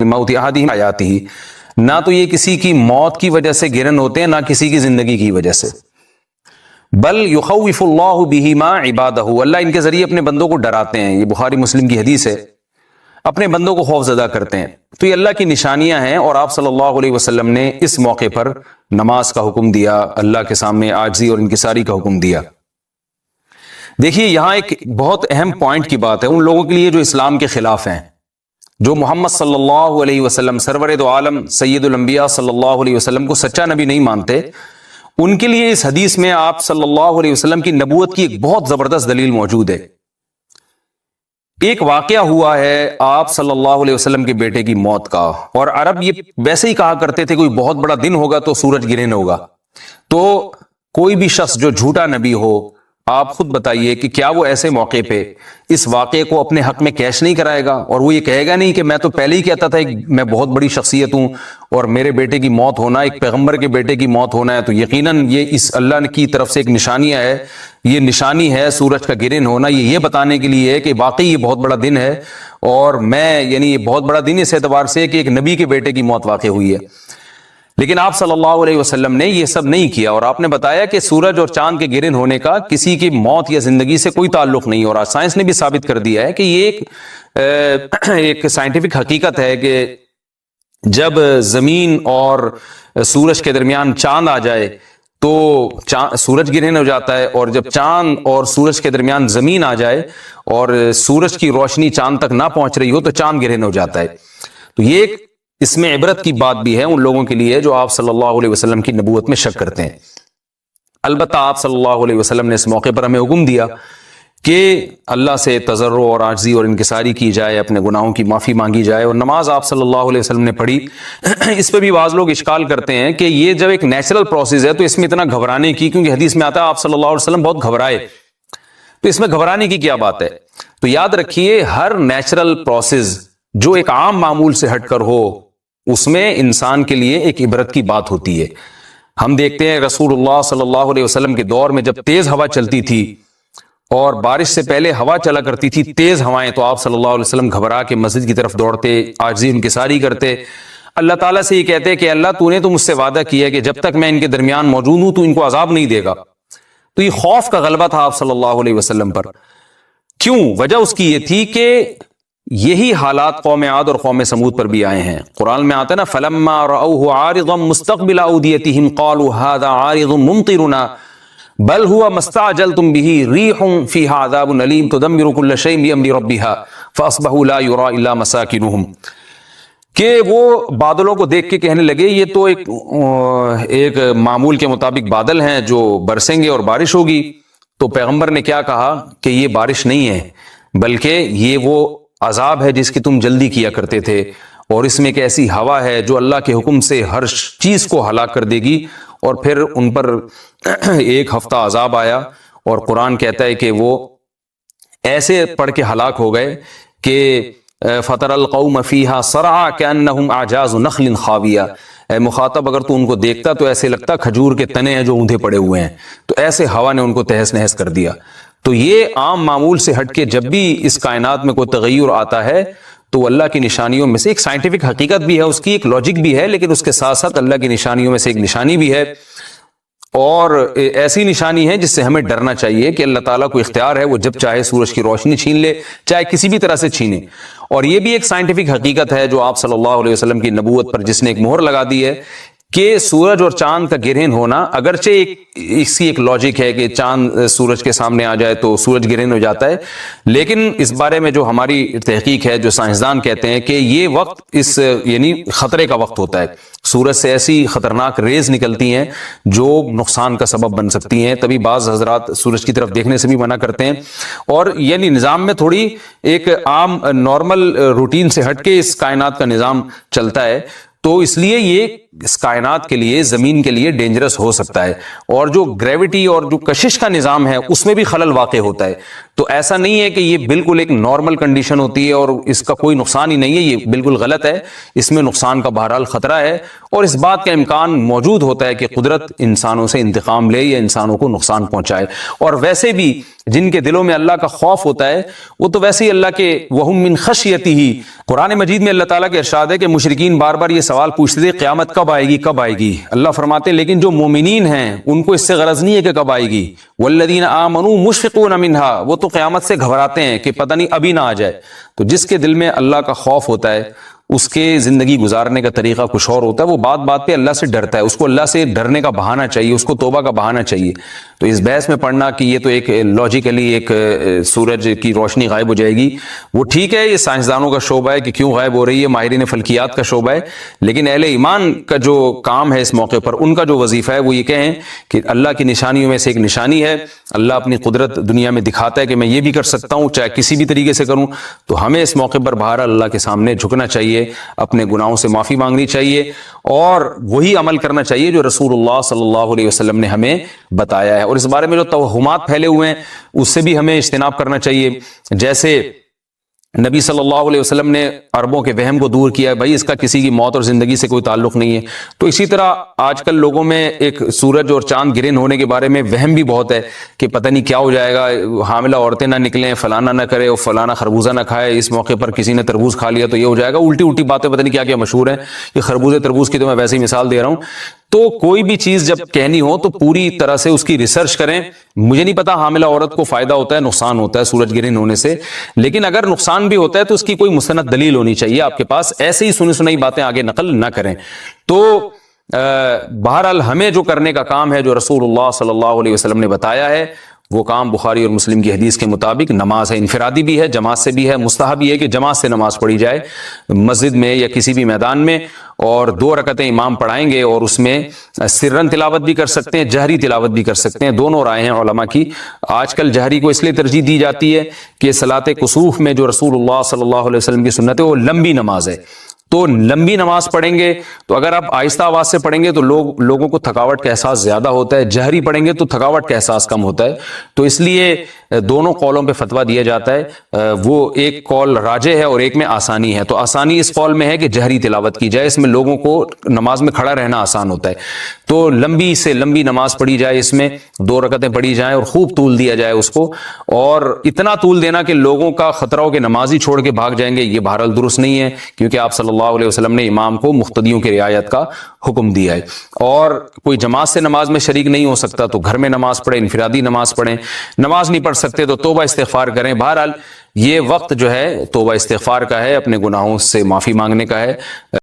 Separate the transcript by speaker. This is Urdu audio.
Speaker 1: موت احدہم حیاتہ، نہ تو یہ کسی کی موت کی وجہ سے گرن ہوتے ہیں، نہ کسی کی زندگی کی وجہ سے، بل یخوف اللہ بہما عبادہ، اللہ ان کے ذریعے اپنے بندوں کو ڈراتے ہیں. یہ بخاری مسلم کی حدیث ہے، اپنے بندوں کو خوف زدہ کرتے ہیں. تو یہ اللہ کی نشانیاں ہیں، اور آپ صلی اللہ علیہ وسلم نے اس موقع پر نماز کا حکم دیا، اللہ کے سامنے عاجزی اور انکساری کا حکم دیا. دیکھیے یہاں ایک بہت اہم پوائنٹ کی بات ہے ان لوگوں کے لیے جو اسلام کے خلاف ہیں، جو محمد صلی اللہ علیہ وسلم سرور دو عالم سید الانبیاء صلی اللہ علیہ وسلم کو سچا نبی نہیں مانتے. ان کے لیے اس حدیث میں آپ صلی اللہ علیہ وسلم کی نبوت کی ایک بہت زبردست دلیل موجود ہے. ایک واقعہ ہوا ہے آپ صلی اللہ علیہ وسلم کے بیٹے کی موت کا، اور عرب یہ ویسے ہی کہا کرتے تھے کوئی بہت بڑا دن ہوگا تو سورج گرہن ہوگا. تو کوئی بھی شخص جو جھوٹا نبی ہو، آپ خود بتائیے کہ کیا وہ ایسے موقع پہ اس واقعے کو اپنے حق میں کیش نہیں کرائے گا، اور وہ یہ کہے گا نہیں کہ میں تو پہلے ہی کہتا تھا میں بہت بڑی شخصیت ہوں اور میرے بیٹے کی موت ہونا، ایک پیغمبر کے بیٹے کی موت ہونا ہے تو یقیناً یہ اس اللہ کی طرف سے ایک نشانیاں ہے، یہ نشانی ہے سورج کا گرہن ہونا، یہ بتانے کے لیے ہے کہ واقعی یہ بہت بڑا دن ہے، اور میں یعنی یہ بہت بڑا دن اس اعتبار سے کہ ایک نبی کے بیٹے کی موت واقع ہوئی ہے. لیکن آپ صلی اللہ علیہ وسلم نے یہ سب نہیں کیا، اور آپ نے بتایا کہ سورج اور چاند کے گرہن ہونے کا کسی کی موت یا زندگی سے کوئی تعلق نہیں، اور آج سائنس نے بھی ثابت کر دیا ہے کہ یہ ایک سائنٹیفک حقیقت ہے کہ جب زمین اور سورج کے درمیان چاند آ جائے تو سورج گرہن ہو جاتا ہے، اور جب چاند اور سورج کے درمیان زمین آ جائے اور سورج کی روشنی چاند تک نہ پہنچ رہی ہو تو چاند گرہن ہو جاتا ہے. تو یہ ایک اس میں عبرت کی بات بھی ہے ان لوگوں کے لیے جو آپ صلی اللہ علیہ وسلم کی نبوت میں شک کرتے ہیں. البتہ آپ صلی اللہ علیہ وسلم نے اس موقع پر ہمیں حکم دیا کہ اللہ سے تضرع اور عاجزی اور انکساری کی جائے، اپنے گناہوں کی معافی مانگی جائے، اور نماز آپ صلی اللہ علیہ وسلم نے پڑھی. اس پہ بھی بعض لوگ اشکال کرتے ہیں کہ یہ جب ایک نیچرل پروسیس ہے تو اس میں اتنا گھبرانے کی، کیونکہ حدیث میں آتا ہے آپ صلی اللہ علیہ وسلم بہت گھبرائے، تو اس میں گھبرانے کی کیا بات ہے؟ تو یاد رکھیے ہر نیچرل پروسیس جو ایک عام معمول سے ہٹ کر ہو اس میں انسان کے لیے ایک عبرت کی بات ہوتی ہے. ہم دیکھتے ہیں رسول اللہ صلی اللہ علیہ وسلم کے دور میں جب تیز ہوا چلتی تھی اور بارش سے پہلے ہوا چلا کرتی تھی تیز ہوائیں، تو آپ صلی اللہ علیہ وسلم گھبرا کے مسجد کی طرف دوڑتے، عاجزی انکساری کرتے، اللہ تعالیٰ سے یہ کہتے کہ اللہ تو نے تو مجھ سے وعدہ کیا ہے کہ جب تک میں ان کے درمیان موجود ہوں تو ان کو عذاب نہیں دے گا. تو یہ خوف کا غلبہ تھا آپ صلی اللہ علیہ وسلم پر. کیوں؟ وجہ اس کی یہ تھی کہ یہی حالات قوم عاد اور قوم سمود پر بھی آئے ہیں. قرآن میں آتا ہے نا فَلَمَّا رَأَوْهُ عَارِضًا مُسْتَقْبِلَ أَوْدِيَتِهِمْ قَالُوا هَذَا عَارِضٌ مُمْطِرُنَا بَلْ هُوَ مَا اسْتَعْجَلْتُمْ بِهِ رِيحٌ فِيهَا عَذَابٌ أَلِيمٌ تُدَمِّرُ كُلَّ شَيْءٍ بِأَمْرِ رَبِّهَا فَأَصْبَحُوا لَا يُرَىٰ إِلَّا مَسَاكِنُهُمْ، کہ وہ بادلوں کو دیکھ کے کہنے لگے یہ تو ایک معمول کے مطابق بادل ہیں جو برسیں گے اور بارش ہوگی. تو پیغمبر نے کیا کہا کہ یہ بارش نہیں ہے بلکہ یہ وہ عذاب ہے جس کی تم جلدی کیا کرتے تھے، اور اس میں ایک ایسی ہوا ہے جو اللہ کے حکم سے ہر چیز کو ہلاک کر دے گی. اور پھر ان پر ایک ہفتہ عذاب آیا، اور قرآن کہتا ہے کہ وہ ایسے پڑھ کے ہلاک ہو گئے کہ فَتَرَى الْقَوْمَ فِيهَا صَرْعَىٰ كَأَنَّهُمْ أَعْجَازُ نَخْلٍ خَاوِيَةٍ. اے مخاطب اگر تو ان کو دیکھتا تو ایسے لگتا کھجور کے تنے ہیں جو اوندھے پڑے ہوئے ہیں. تو ایسے ہوا نے ان کو تہس نہس کر دیا. تو یہ عام معمول سے ہٹ کے جب بھی اس کائنات میں کوئی تغیر آتا ہے تو اللہ کی نشانیوں میں سے ایک سائنٹیفک حقیقت بھی ہے، اس کی ایک لاجک بھی ہے، لیکن اس کے ساتھ ساتھ اللہ کی نشانیوں میں سے ایک نشانی بھی ہے، اور ایسی نشانی ہے جس سے ہمیں ڈرنا چاہیے کہ اللہ تعالیٰ کو اختیار ہے، وہ جب چاہے سورج کی روشنی چھین لے، چاہے کسی بھی طرح سے چھینے. اور یہ بھی ایک سائنٹیفک حقیقت ہے جو آپ صلی اللہ علیہ وسلم کی نبوت پر جس نے ایک مہر لگا دی ہے کہ سورج اور چاند کا گرہن ہونا، اگرچہ اس کی ایک لاجک ہے کہ چاند سورج کے سامنے آ جائے تو سورج گرہن ہو جاتا ہے، لیکن اس بارے میں جو ہماری تحقیق ہے، جو سائنسدان کہتے ہیں کہ یہ وقت اس یعنی خطرے کا وقت ہوتا ہے. سورج سے ایسی خطرناک ریز نکلتی ہیں جو نقصان کا سبب بن سکتی ہیں، تبھی بعض حضرات سورج کی طرف دیکھنے سے بھی منع کرتے ہیں. اور یعنی نظام میں تھوڑی ایک عام نارمل روٹین سے ہٹ کے اس کائنات کا نظام چلتا ہے، تو اس لیے یہ اس کائنات کے لیے، زمین کے لیے ڈینجرس ہو سکتا ہے، اور جو گریوٹی اور جو کشش کا نظام ہے اس میں بھی خلل واقع ہوتا ہے. تو ایسا نہیں ہے کہ یہ بالکل ایک نارمل کنڈیشن ہوتی ہے اور اس کا کوئی نقصان ہی نہیں ہے، یہ بالکل غلط ہے، اس میں نقصان کا بہرحال خطرہ ہے، اور اس بات کا امکان موجود ہوتا ہے کہ قدرت انسانوں سے انتقام لے یا انسانوں کو نقصان پہنچائے۔ اور ویسے بھی جن کے دلوں میں اللہ کا خوف ہوتا ہے وہ تو ویسے ہی اللہ کے وَهُم مِّن خَشْيَتِهِ، قرآن مجید میں اللہ تعالیٰ کے ارشاد ہے کہ مشرکین بار بار یہ سوال پوچھتے تھے قیامت کب آئے گی کب آئے گی، اللہ فرماتے ہیں لیکن جو مومنین ہیں ان کو اس سے غرض نہیں ہے کہ کب آئے گی، وَالَّذِينَ آمَنُوا مُشْفِقُونَ مِنْهَا، وہ تو قیامت سے گھبراتے ہیں کہ پتہ نہیں ابھی نہ آ جائے۔ تو جس کے دل میں اللہ کا خوف ہوتا ہے اس کے زندگی گزارنے کا طریقہ کچھ اور ہوتا ہے، وہ بات بات پہ اللہ سے ڈرتا ہے، اس کو اللہ سے ڈرنے کا بہانہ چاہیے، اس کو توبہ کا بہانہ چاہیے۔ تو اس بحث میں پڑھنا کہ یہ تو ایک لاجیکلی ایک سورج کی روشنی غائب ہو جائے گی، وہ ٹھیک ہے، یہ سائنسدانوں کا شعبہ ہے کہ کیوں غائب ہو رہی ہے، ماہرین فلکیات کا شعبہ ہے، لیکن اہل ایمان کا جو کام ہے اس موقع پر، ان کا جو وظیفہ ہے وہ یہ کہیں کہ اللہ کی نشانیوں میں سے ایک نشانی ہے، اللہ اپنی قدرت دنیا میں دکھاتا ہے کہ میں یہ بھی کر سکتا ہوں چاہے کسی بھی طریقے سے کروں، تو ہمیں اس موقع پر بہرحال اللہ کے سامنے جھکنا چاہیے، اپنے گناہوں سے معافی مانگنی چاہیے اور وہی عمل کرنا چاہیے جو رسول اللہ صلی اللہ علیہ وسلم نے ہمیں بتایا ہے۔ اور اس بارے میں جو توہمات پھیلے ہوئے ہیں اس سے بھی ہمیں اجتناب کرنا چاہیے، جیسے نبی صلی اللہ علیہ وسلم نے عربوں کے وہم کو دور کیا ہے، بھائی اس کا کسی کی موت اور زندگی سے کوئی تعلق نہیں ہے، تو اسی طرح آج کل لوگوں میں ایک سورج اور چاند گرہن ہونے کے بارے میں وہم بھی بہت ہے کہ پتہ نہیں کیا ہو جائے گا، حاملہ عورتیں نہ نکلیں، فلانا نہ کرے اور فلانا خربوزہ نہ کھائے، اس موقع پر کسی نے تربوز کھا لیا تو یہ ہو جائے گا، الٹی الٹی باتیں پتہ نہیں کیا کیا مشہور ہیں، یہ خربوزے تربوز کی تو میں ویسے ہی مثال دے رہا ہوں۔ تو کوئی بھی چیز جب کہنی ہو تو پوری طرح سے اس کی ریسرچ کریں، مجھے نہیں پتا حاملہ عورت کو فائدہ ہوتا ہے نقصان ہوتا ہے سورج گرہن ہونے سے، لیکن اگر نقصان بھی ہوتا ہے تو اس کی کوئی مستند دلیل ہونی چاہیے آپ کے پاس، ایسے ہی سنی سنائی باتیں آگے نقل نہ کریں۔ تو بہرحال ہمیں جو کرنے کا کام ہے جو رسول اللہ صلی اللہ علیہ وسلم نے بتایا ہے وہ کام بخاری اور مسلم کی حدیث کے مطابق نماز ہے، انفرادی بھی ہے، جماعت سے بھی ہے، مستحب یہ ہے کہ جماعت سے نماز پڑھی جائے مسجد میں یا کسی بھی میدان میں، اور 2 رکعتیں امام پڑھائیں گے اور اس میں سرن تلاوت بھی کر سکتے ہیں، جہری تلاوت بھی کر سکتے ہیں، دونوں رائے ہیں علماء کی۔ آج کل جہری کو اس لیے ترجیح دی جاتی ہے کہ صلاۃ کسوف میں جو رسول اللہ صلی اللہ علیہ وسلم کی سنت ہے وہ لمبی نماز ہے، تو لمبی نماز پڑھیں گے تو اگر آپ آہستہ آواز سے پڑھیں گے تو لوگوں کو تھکاوٹ کا احساس زیادہ ہوتا ہے، جہری پڑھیں گے تو تھکاوٹ کا احساس کم ہوتا ہے، تو اس لیے دونوں قولوں پہ فتویٰ دیا جاتا ہے، وہ ایک قول راجح ہے اور ایک میں آسانی ہے، تو آسانی اس قول میں ہے کہ جہری تلاوت کی جائے، اس میں لوگوں کو نماز میں کھڑا رہنا آسان ہوتا ہے، تو لمبی سے لمبی نماز پڑھی جائے، اس میں 2 رکعتیں پڑھی جائیں اور خوب طول دیا جائے اس کو، اور اتنا طول دینا کہ لوگوں کا خطرہ ہو کہ نماز ہی چھوڑ کے بھاگ جائیں گے، یہ بہرحال درست نہیں ہے، کیونکہ آپ صلی اللہ علیہ وسلم نے امام کو مقتدیوں کی رعایت کا حکم دیا ہے۔ اور کوئی جماعت سے نماز میں شریک نہیں ہو سکتا تو گھر میں نماز پڑھیں، انفرادی نماز پڑھیں، نماز نہیں پڑھ سکتے تو توبہ استغفار کریں۔ بہرحال یہ وقت جو ہے توبہ استغفار کا ہے، اپنے گناہوں سے معافی مانگنے کا ہے۔